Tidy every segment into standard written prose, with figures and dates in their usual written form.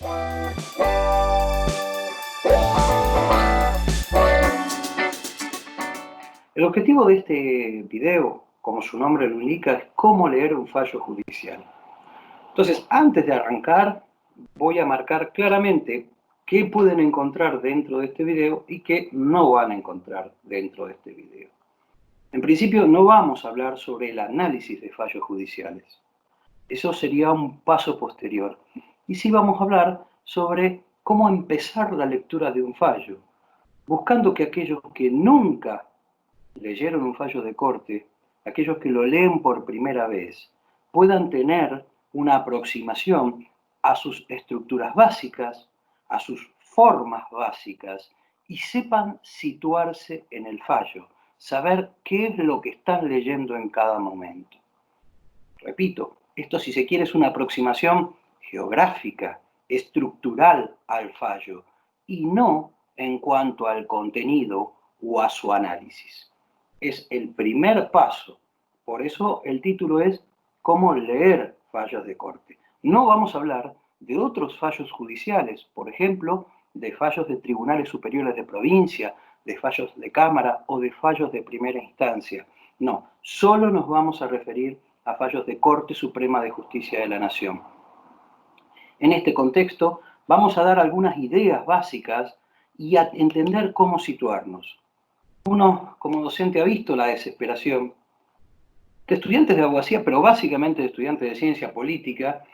El objetivo de este video, como su nombre lo indica, es cómo leer un fallo judicial. Entonces, antes de arrancar, voy a marcar claramente qué pueden encontrar dentro de este video y qué no van a encontrar dentro de este video. En principio, no vamos a hablar sobre el análisis de fallos judiciales. Eso sería un paso posterior. Y sí vamos a hablar sobre cómo empezar la lectura de un fallo, buscando que aquellos que nunca leyeron un fallo de corte, aquellos que lo leen por primera vez, puedan tener una aproximación a sus estructuras básicas, a sus formas básicas, y sepan situarse en el fallo, saber qué es lo que están leyendo en cada momento. Repito, esto si se quiere es una aproximación geográfica, estructural al fallo, y no en cuanto al contenido o a su análisis. Es el primer paso. Por eso el título es Cómo leer fallos de corte. No vamos a hablar de otros fallos judiciales, por ejemplo, de fallos de tribunales superiores de provincia, de fallos de cámara o de fallos de primera instancia. No, solo nos vamos a referir a fallos de Corte Suprema de Justicia de la Nación. En este contexto, vamos a dar algunas ideas básicas y a entender cómo situarnos. Uno, como docente, ha visto la desesperación de estudiantes de abogacía, pero básicamente de estudiantes de ciencia política,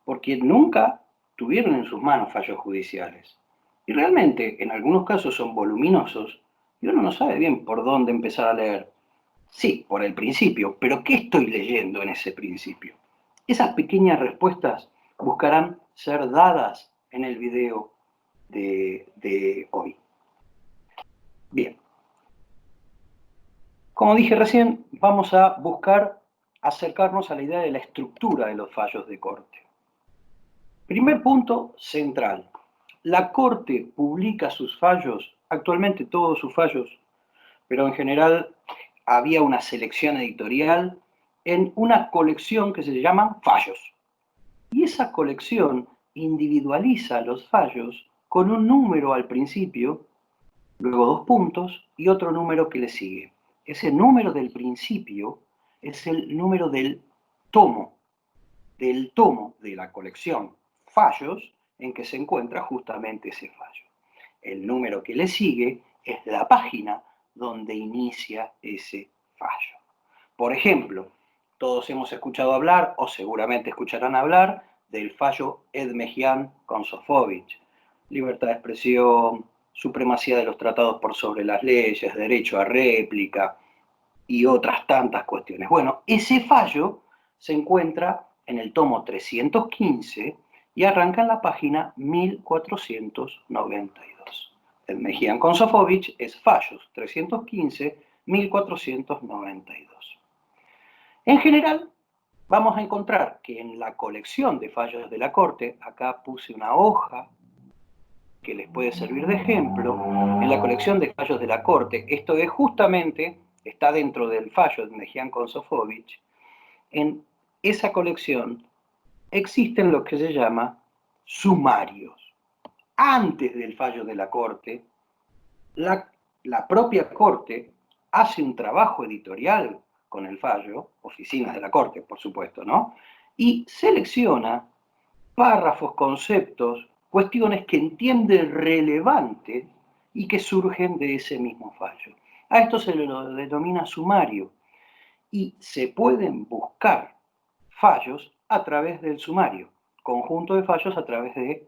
porque nunca tuvieron en sus manos fallos judiciales. Y realmente, en algunos casos son voluminosos y uno no sabe bien por dónde empezar a leer. Sí, por el principio, pero ¿qué estoy leyendo en ese principio? Esas pequeñas respuestas buscarán ser dadas en el video de hoy. Bien. Como dije recién, vamos a buscar acercarnos a la idea de la estructura de los fallos de corte. Primer punto central. La Corte publica sus fallos, actualmente todos sus fallos, pero en general había una selección editorial en una colección que se llama fallos. Y esa colección individualiza los fallos con un número al principio, luego 2 puntos y otro número que le sigue. Ese número del principio es el número del tomo de la colección fallos en que se encuentra justamente ese fallo. El número que le sigue es la página donde inicia ese fallo. Por ejemplo, todos hemos escuchado hablar, o seguramente escucharán hablar, del fallo Edmejian con Sofovich. Libertad de expresión, supremacía de los tratados por sobre las leyes, derecho a réplica y otras tantas cuestiones. Bueno, ese fallo se encuentra en el tomo 315 y arranca en la página 1492. Edmejian con Sofovich es fallos 315-1492. En general, vamos a encontrar que en la colección de fallos de la Corte, acá puse una hoja que les puede servir de ejemplo, en la colección de fallos de la Corte, esto es justamente, está dentro del fallo de Edmejian con Sofovich, en esa colección existen lo que se llama sumarios. Antes del fallo de la Corte, la propia Corte hace un trabajo editorial con el fallo, oficinas de la Corte, por supuesto, ¿no? Y selecciona párrafos, conceptos, cuestiones que entiende relevantes y que surgen de ese mismo fallo. A esto se lo denomina sumario y se pueden buscar fallos a través del sumario, conjunto de fallos a través de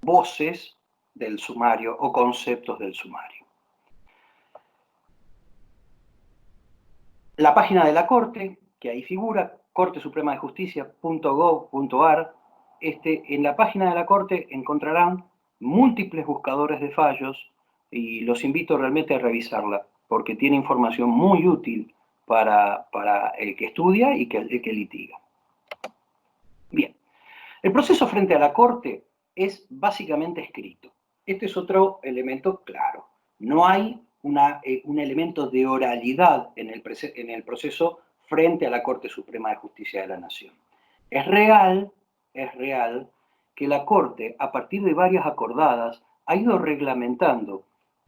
voces del sumario o conceptos del sumario. La página de la Corte, que ahí figura, cortesupremadejusticia.gov.ar, en la página de la Corte encontrarán múltiples buscadores de fallos y los invito realmente a revisarla, porque tiene información muy útil para el que estudia y el que litiga. Bien, el proceso frente a la Corte es básicamente escrito. Este es otro elemento claro. No hay un elemento de oralidad en el proceso frente a la Corte Suprema de Justicia de la Nación. Es real que la Corte, a partir de varias acordadas, ha ido reglamentando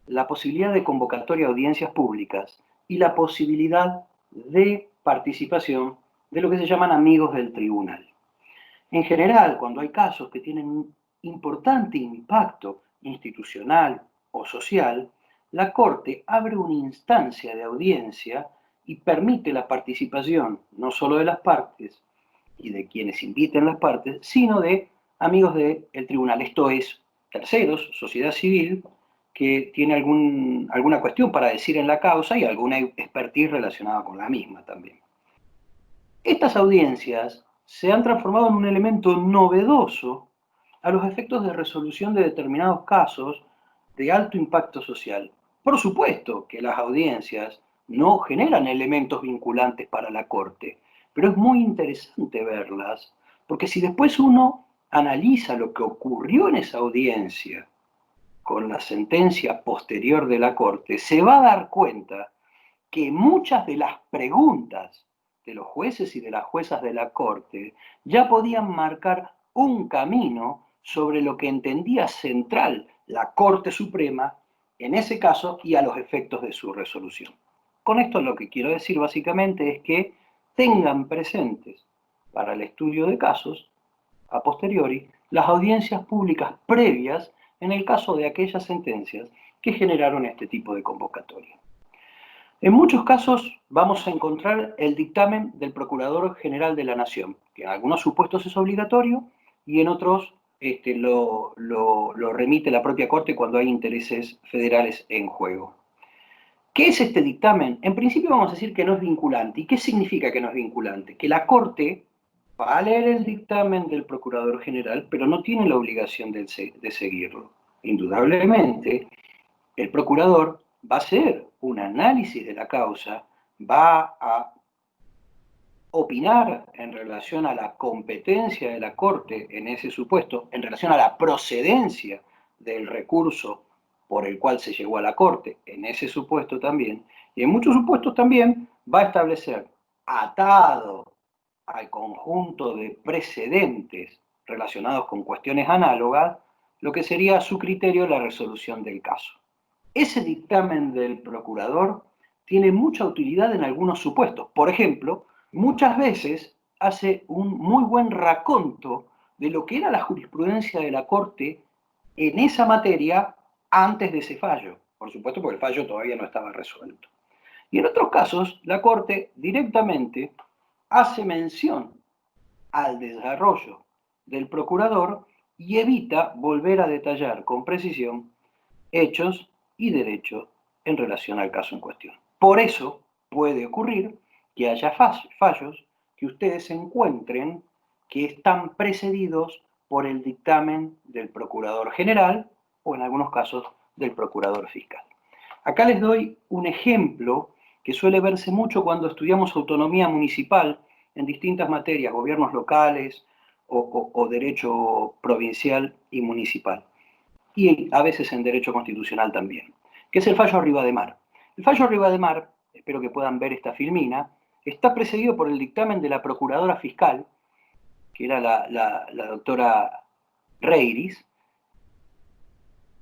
la posibilidad de convocatoria a audiencias públicas y la posibilidad de participación de lo que se llaman amigos del tribunal. En general, cuando hay casos que tienen un importante impacto institucional o social, la Corte abre una instancia de audiencia y permite la participación no solo de las partes y de quienes inviten las partes, sino de amigos del tribunal, esto es, terceros, sociedad civil, que tiene alguna cuestión para decir en la causa y alguna expertise relacionada con la misma también. Estas audiencias se han transformado en un elemento novedoso a los efectos de resolución de determinados casos de alto impacto social. Por supuesto que las audiencias no generan elementos vinculantes para la Corte, pero es muy interesante verlas, porque si después uno analiza lo que ocurrió en esa audiencia con la sentencia posterior de la Corte, se va a dar cuenta que muchas de las preguntas de los jueces y de las juezas de la Corte ya podían marcar un camino sobre lo que entendía central la Corte Suprema en ese caso y a los efectos de su resolución. Con esto lo que quiero decir básicamente es que tengan presentes para el estudio de casos, a posteriori, las audiencias públicas previas en el caso de aquellas sentencias que generaron este tipo de convocatoria. En muchos casos vamos a encontrar el dictamen del Procurador General de la Nación, que en algunos supuestos es obligatorio y en otros lo remite la propia Corte cuando hay intereses federales en juego. ¿Qué es este dictamen? En principio vamos a decir que no es vinculante. ¿Y qué significa que no es vinculante? Que la Corte va a leer el dictamen del Procurador General, pero no tiene la obligación de seguirlo. Indudablemente, el Procurador va a hacer un análisis de la causa, va a opinar en relación a la competencia de la Corte en ese supuesto, en relación a la procedencia del recurso por el cual se llegó a la Corte, en ese supuesto también, y en muchos supuestos también va a establecer, atado al conjunto de precedentes relacionados con cuestiones análogas, lo que sería a su criterio la resolución del caso. Ese dictamen del procurador tiene mucha utilidad en algunos supuestos. Por ejemplo, muchas veces hace un muy buen raconto de lo que era la jurisprudencia de la Corte en esa materia antes de ese fallo. Por supuesto, porque el fallo todavía no estaba resuelto. Y en otros casos, la Corte directamente hace mención al desarrollo del procurador y evita volver a detallar con precisión hechos y derechos en relación al caso en cuestión. Por eso puede ocurrir que haya fallos que ustedes encuentren que están precedidos por el dictamen del Procurador General o en algunos casos del Procurador Fiscal. Acá les doy un ejemplo que suele verse mucho cuando estudiamos autonomía municipal en distintas materias, gobiernos locales o derecho provincial y municipal, y a veces en derecho constitucional también, que es el fallo Rivademar. El fallo Rivademar, espero que puedan ver esta filmina, está precedido por el dictamen de la Procuradora Fiscal, que era la doctora Reiris,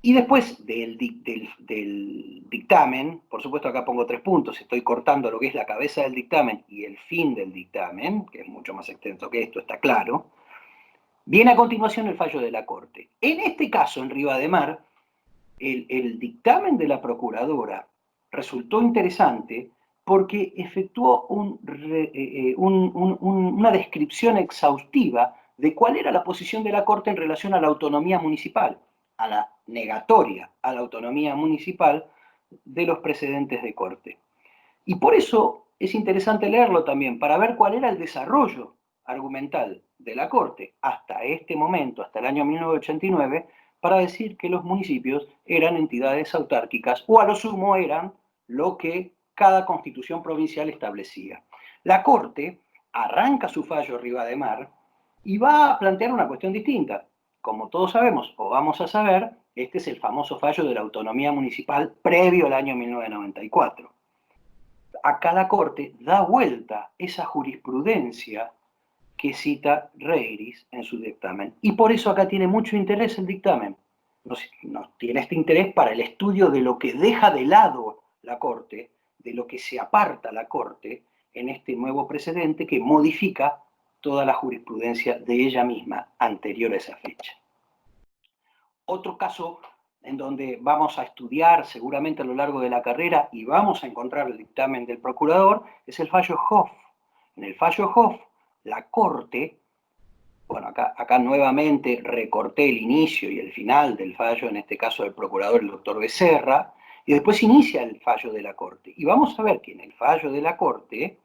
y después del dictamen, por supuesto acá pongo 3 puntos, estoy cortando lo que es la cabeza del dictamen y el fin del dictamen, que es mucho más extenso que esto, está claro. Viene a continuación el fallo de la Corte. En este caso, en Rivademar, el dictamen de la Procuradora resultó interesante porque efectuó una descripción exhaustiva de cuál era la posición de la Corte en relación a la autonomía municipal, a la negatoria a la autonomía municipal de los precedentes de Corte. Y por eso es interesante leerlo también, para ver cuál era el desarrollo argumental de la Corte hasta este momento, hasta el año 1989, para decir que los municipios eran entidades autárquicas o a lo sumo eran lo que cada constitución provincial establecía. La Corte arranca su fallo Rivademar y va a plantear una cuestión distinta. Como todos sabemos, o vamos a saber, este es el famoso fallo de la autonomía municipal previo al año 1994. Acá la Corte da vuelta esa jurisprudencia que cita Reiris en su dictamen. Y por eso acá tiene mucho interés el dictamen. Nos tiene este interés para el estudio de lo que deja de lado la Corte, de lo que se aparta la Corte en este nuevo precedente que modifica toda la jurisprudencia de ella misma anterior a esa fecha. Otro caso en donde vamos a estudiar seguramente a lo largo de la carrera y vamos a encontrar el dictamen del procurador es el fallo Hoff. En el fallo Hoff, la Corte, bueno, acá nuevamente recorté el inicio y el final del fallo, en este caso del procurador, el doctor Becerra, y después inicia el fallo de la Corte. Y vamos a ver que en el fallo de la Corte,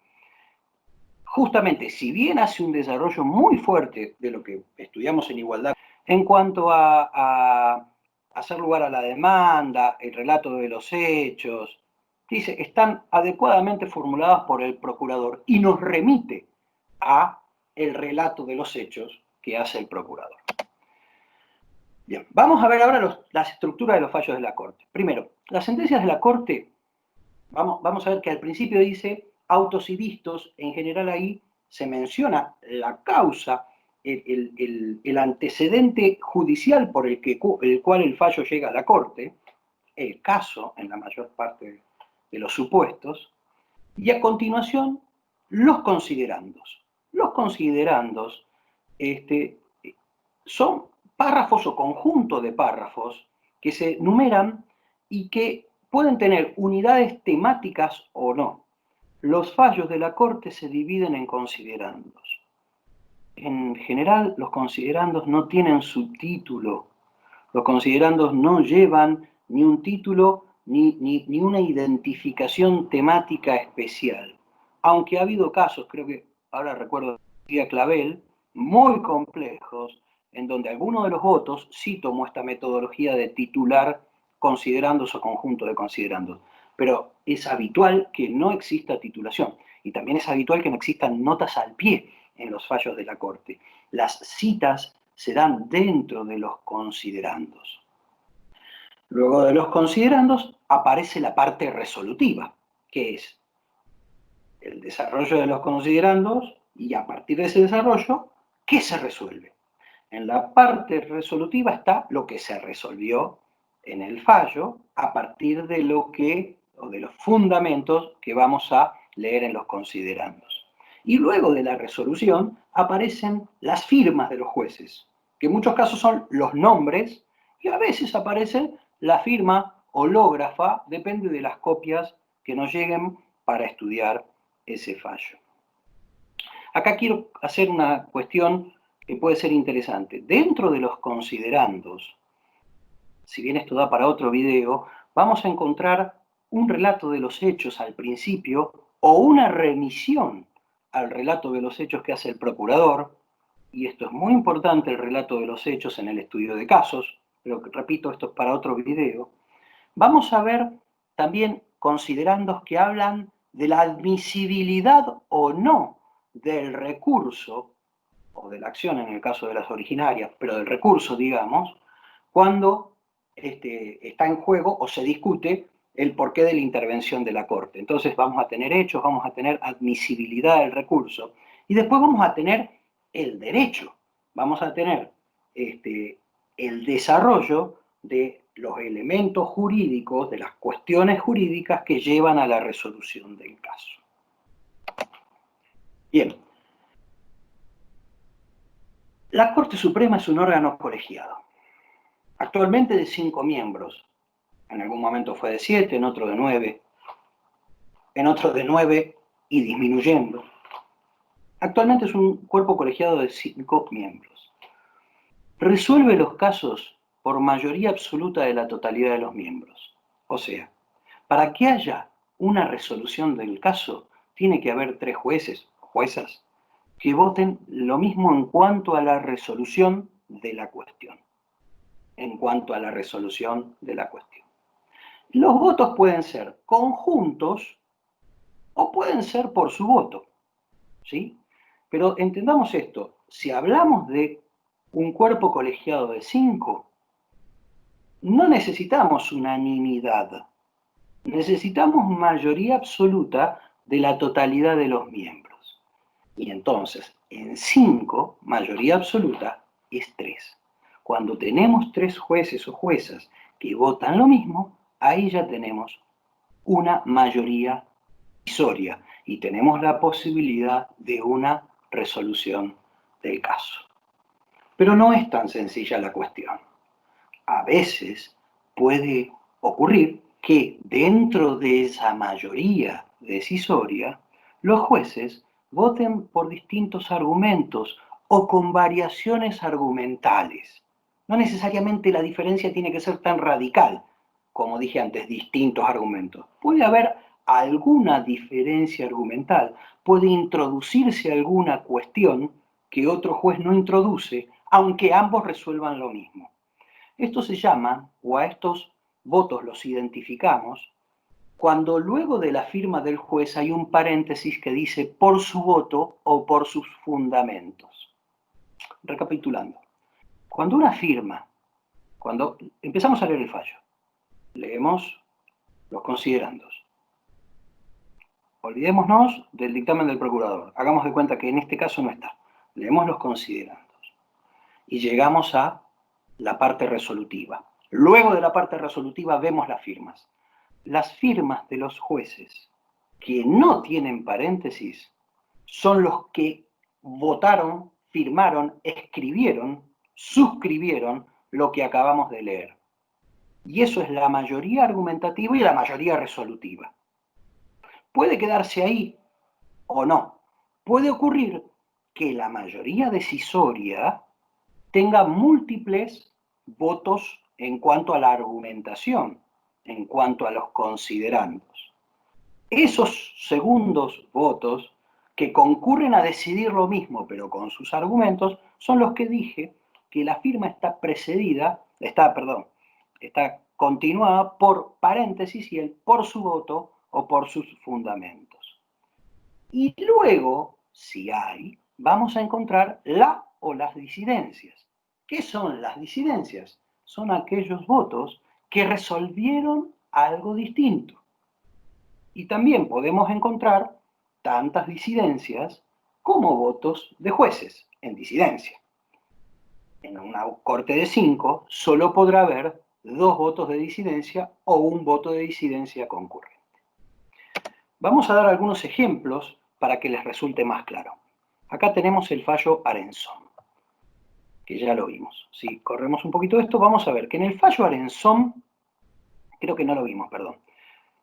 justamente, si bien hace un desarrollo muy fuerte de lo que estudiamos en igualdad, en cuanto a hacer lugar a la demanda, el relato de los hechos, dice, están adecuadamente formuladas por el procurador y nos remite a el relato de los hechos que hace el procurador. Bien, vamos a ver ahora las estructuras de los fallos de la Corte. Primero, las sentencias de la Corte, vamos a ver que al principio dice autos y vistos, en general ahí se menciona la causa, el antecedente judicial por el cual el fallo llega a la Corte, el caso en la mayor parte de los supuestos, y a continuación los considerandos. Los considerandos son párrafos o conjuntos de párrafos que se numeran y que pueden tener unidades temáticas o no. Los fallos de la Corte se dividen en considerandos. En general, los considerandos no tienen subtítulo. Los considerandos no llevan ni un título ni una identificación temática especial. Aunque ha habido casos, creo que ahora recuerdo a Clavel, muy complejos, en donde alguno de los votos sí tomó esta metodología de titular considerandos o conjunto de considerandos. Pero es habitual que no exista titulación. Y también es habitual que no existan notas al pie en los fallos de la Corte. Las citas se dan dentro de los considerandos. Luego de los considerandos aparece la parte resolutiva, que es el desarrollo de los considerandos y a partir de ese desarrollo, ¿qué se resuelve? En la parte resolutiva está lo que se resolvió en el fallo a partir de lo que, o de los fundamentos que vamos a leer en los considerandos. Y luego de la resolución aparecen las firmas de los jueces, que en muchos casos son los nombres, y a veces aparece la firma hológrafa, depende de las copias que nos lleguen para estudiar ese fallo. Acá quiero hacer una cuestión que puede ser interesante. Dentro de los considerandos, si bien esto da para otro video, vamos a encontrar un relato de los hechos al principio o una remisión al relato de los hechos que hace el procurador, y esto es muy importante, el relato de los hechos en el estudio de casos, pero repito, esto es para otro video. Vamos a ver también considerandos que hablan de la admisibilidad o no del recurso, o de la acción en el caso de las originarias, pero del recurso, digamos, cuando está en juego o se discute el porqué de la intervención de la Corte. Entonces vamos a tener hechos, vamos a tener admisibilidad del recurso, y después vamos a tener el derecho, vamos a tener el desarrollo de los elementos jurídicos, de las cuestiones jurídicas que llevan a la resolución del caso. Bien. La Corte Suprema es un órgano colegiado, actualmente de 5 miembros. En algún momento fue de 7, en otro de 9, en otro de 9 y disminuyendo. Actualmente es un cuerpo colegiado de 5 miembros. Resuelve los casos por mayoría absoluta de la totalidad de los miembros. O sea, para que haya una resolución del caso, tiene que haber 3 jueces o juezas que voten lo mismo en cuanto a la resolución de la cuestión. En cuanto a la resolución de la cuestión. Los votos pueden ser conjuntos o pueden ser por su voto, ¿sí? Pero entendamos esto, si hablamos de un cuerpo colegiado de 5, no necesitamos unanimidad, necesitamos mayoría absoluta de la totalidad de los miembros. Y entonces, en 5, mayoría absoluta es 3. Cuando tenemos 3 jueces o juezas que votan lo mismo, ahí ya tenemos una mayoría decisoria y tenemos la posibilidad de una resolución del caso. Pero no es tan sencilla la cuestión. A veces puede ocurrir que dentro de esa mayoría decisoria, los jueces voten por distintos argumentos o con variaciones argumentales. No necesariamente la diferencia tiene que ser tan radical, como dije antes, distintos argumentos. Puede haber alguna diferencia argumental, puede introducirse alguna cuestión que otro juez no introduce, aunque ambos resuelvan lo mismo. Esto se llama, o a estos votos los identificamos, cuando luego de la firma del juez hay un paréntesis que dice por su voto o por sus fundamentos. Recapitulando, cuando una firma, cuando empezamos a leer el fallo, leemos los considerandos. Olvidémonos del dictamen del procurador. Hagamos de cuenta que en este caso no está. Leemos los considerandos. Y llegamos a la parte resolutiva. Luego de la parte resolutiva vemos las firmas. Las firmas de los jueces que no tienen paréntesis son los que votaron, firmaron, escribieron, suscribieron lo que acabamos de leer. Y eso es la mayoría argumentativa y la mayoría resolutiva. Puede quedarse ahí o no. Puede ocurrir que la mayoría decisoria tenga múltiples votos en cuanto a la argumentación, en cuanto a los considerandos. Esos segundos votos que concurren a decidir lo mismo, pero con sus argumentos, son los que dije que la firma está está continuada por paréntesis y el por su voto o por sus fundamentos. Y luego, si hay, vamos a encontrar la o las disidencias. ¿Qué son las disidencias? Son aquellos votos que resolvieron algo distinto. Y también podemos encontrar tantas disidencias como votos de jueces en disidencia. En una corte de 5 solo podrá haber 2 votos de disidencia o un voto de disidencia concurrente. Vamos a dar algunos ejemplos para que les resulte más claro. Acá tenemos el fallo Arenzón, que ya lo vimos. Si corremos un poquito esto, vamos a ver que en el fallo Arenzón, creo que no lo vimos, perdón.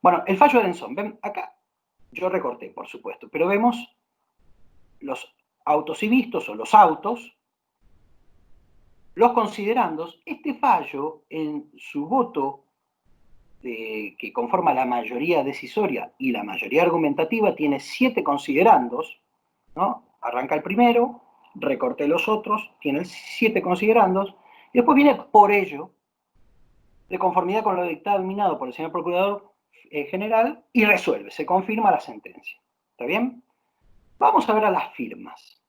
Bueno, el fallo Arenzón, ven, acá yo recorté, por supuesto, pero vemos los autos y vistos o los autos, los considerandos. Este fallo, en su voto que conforma la mayoría decisoria y la mayoría argumentativa, tiene 7 considerandos, ¿no? Arranca el primero, recorté los otros, tiene 7 considerandos, y después viene por ello, de conformidad con lo dictaminado por el señor Procurador General, y resuelve, se confirma la sentencia. ¿Está bien? Vamos a ver a las firmas.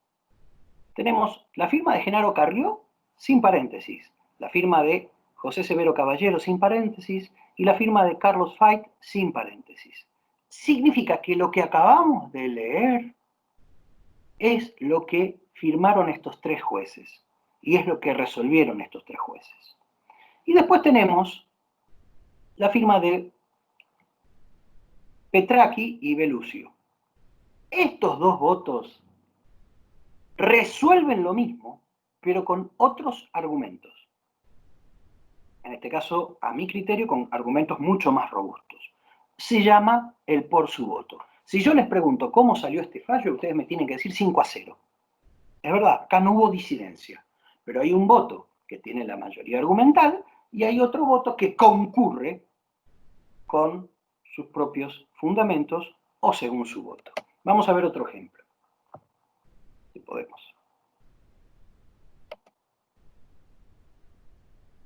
Tenemos la firma de Genaro Carrió, sin paréntesis, la firma de José Severo Caballero, sin paréntesis, y la firma de Carlos Fait, sin paréntesis. Significa que lo que acabamos de leer es lo que firmaron estos 3 jueces, y es lo que resolvieron estos 3 jueces. Y después tenemos la firma de Petracchi y Belucio. Estos 2 votos resuelven lo mismo, pero con otros argumentos. En este caso, a mi criterio, con argumentos mucho más robustos. Se llama el por su voto. Si yo les pregunto cómo salió este fallo, ustedes me tienen que decir 5-0. Es verdad, acá no hubo disidencia, pero hay un voto que tiene la mayoría argumental y hay otro voto que concurre con sus propios fundamentos o según su voto. Vamos a ver otro ejemplo, si podemos.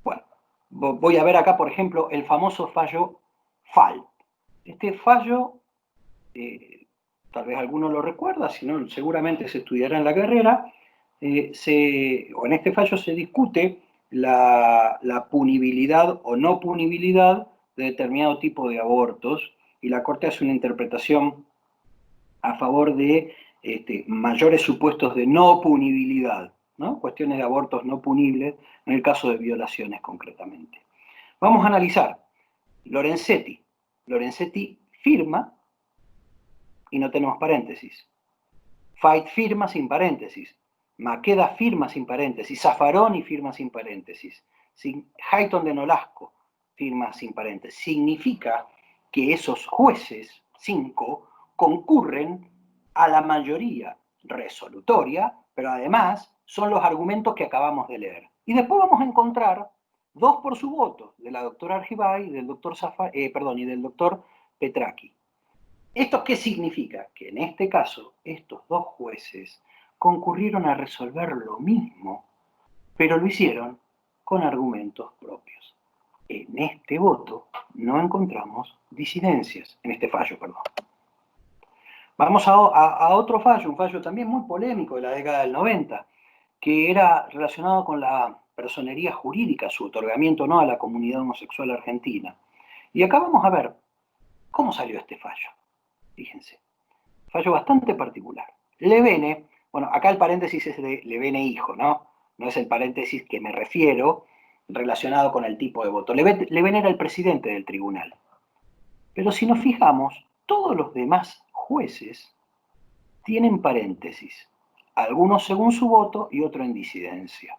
Bueno, voy a ver acá, por ejemplo, el famoso fallo Fall. Este fallo, tal vez alguno lo recuerda, si no, seguramente se estudiará en la carrera, o en este fallo se discute la punibilidad o no punibilidad de determinado tipo de abortos, y la Corte hace una interpretación a favor de mayores supuestos de no punibilidad, ¿no? Cuestiones de abortos no punibles en el caso de violaciones concretamente. Vamos a analizar Lorenzetti. Lorenzetti firma y no tenemos paréntesis. Fait firma sin paréntesis. Maqueda firma sin paréntesis. Zaffaroni firma sin paréntesis. Hayton de Nolasco firma sin paréntesis. Significa que esos jueces, 5, concurren a la mayoría resolutoria, pero además son los argumentos que acabamos de leer. Y después vamos a encontrar 2 por su voto, de la doctora Argibay y del doctor y del doctor Petracchi. ¿Esto qué significa? Que en este caso, estos 2 jueces concurrieron a resolver lo mismo, pero lo hicieron con argumentos propios. En este voto no encontramos disidencias, en este fallo, perdón. Vamos a otro fallo, un fallo también muy polémico de la década del 90, que era relacionado con la personería jurídica, su otorgamiento o no a la comunidad homosexual argentina. Y acá vamos a ver cómo salió este fallo. Fíjense, fallo bastante particular. Levene, bueno, acá el paréntesis es de Levene hijo, ¿no? No es el paréntesis que me refiero relacionado con el tipo de voto. Levene era el presidente del tribunal. Pero si nos fijamos, todos los demás jueces tienen paréntesis, algunos según su voto y otros en disidencia.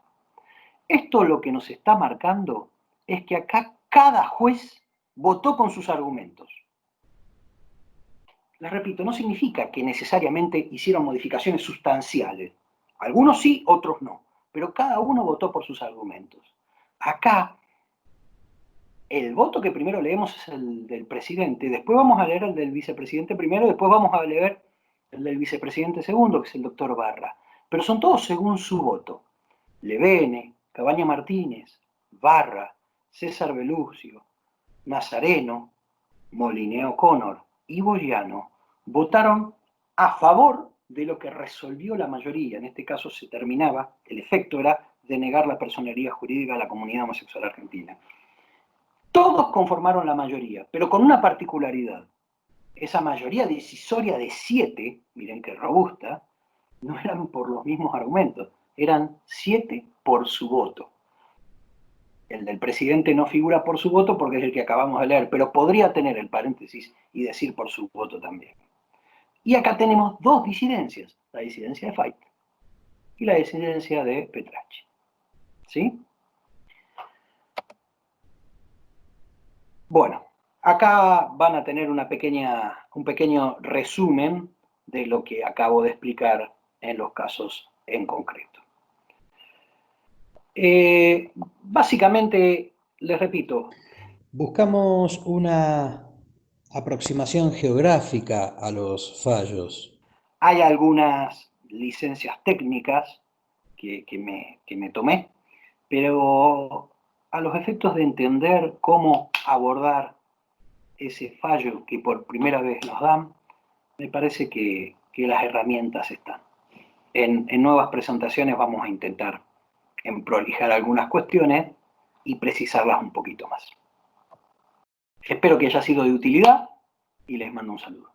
Esto lo que nos está marcando es que acá cada juez votó con sus argumentos. Les repito, no significa que necesariamente hicieron modificaciones sustanciales. Algunos sí, otros no. Pero cada uno votó por sus argumentos. Acá, el voto que primero leemos es el del presidente, después vamos a leer el del vicepresidente primero, después vamos a leer el del vicepresidente segundo, que es el doctor Barra. Pero son todos según su voto. Levene, Cabaña Martínez, Barra, César Belucio, Nazareno, Molineo Connor y Boyano votaron a favor de lo que resolvió la mayoría. En este caso se terminaba, el efecto era denegar la personería jurídica a la comunidad homosexual argentina. Todos conformaron la mayoría, pero con una particularidad. Esa mayoría decisoria de 7, miren qué robusta, no eran por los mismos argumentos, eran 7 por su voto. El del presidente no figura por su voto porque es el que acabamos de leer, pero podría tener el paréntesis y decir por su voto también. Y acá tenemos 2 disidencias, la disidencia de Fait y la disidencia de Petracchi. ¿Sí? Bueno, acá van a tener un pequeño resumen de lo que acabo de explicar en los casos en concreto. Básicamente, les repito. Buscamos una aproximación geográfica a los fallos. Hay algunas licencias técnicas que me tomé, pero a los efectos de entender cómo abordar ese fallo que por primera vez nos dan, me parece que las herramientas están. En nuevas presentaciones vamos a intentar prolijar algunas cuestiones y precisarlas un poquito más. Espero que haya sido de utilidad y les mando un saludo.